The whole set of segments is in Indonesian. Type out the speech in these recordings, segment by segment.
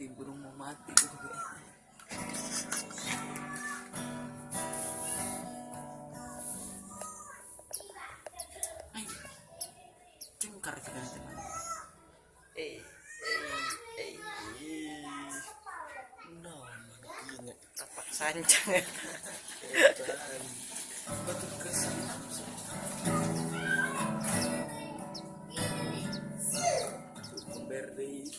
mati, burung mau mati gitu guys. Cengkar kita teman. No, ini tapak sancang ya. Batu kesan. Beri.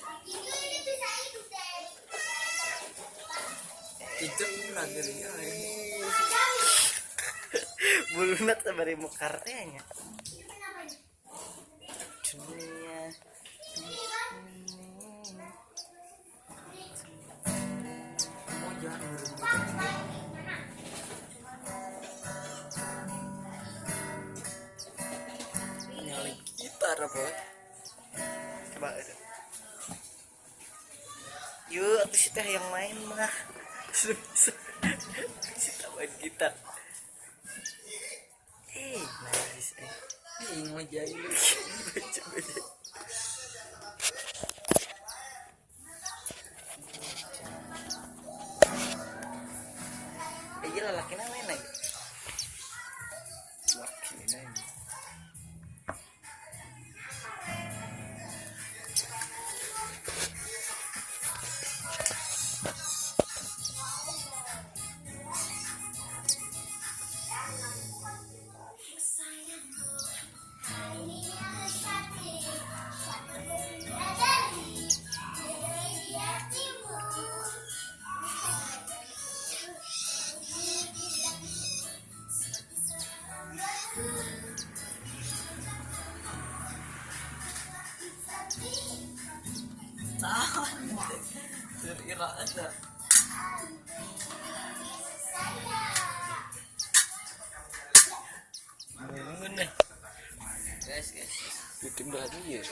Itu lagi ya. Bulunat sabari mukarnya. Dunia. Oh jangan Nyalain gitar apa? Coba. Yuk, aku sih teh yang main mah. Kita main gitar. Nice. mau jadi. Iya laki main lagi. Laki main. Kira ada. Guys. Bikin lagi ya.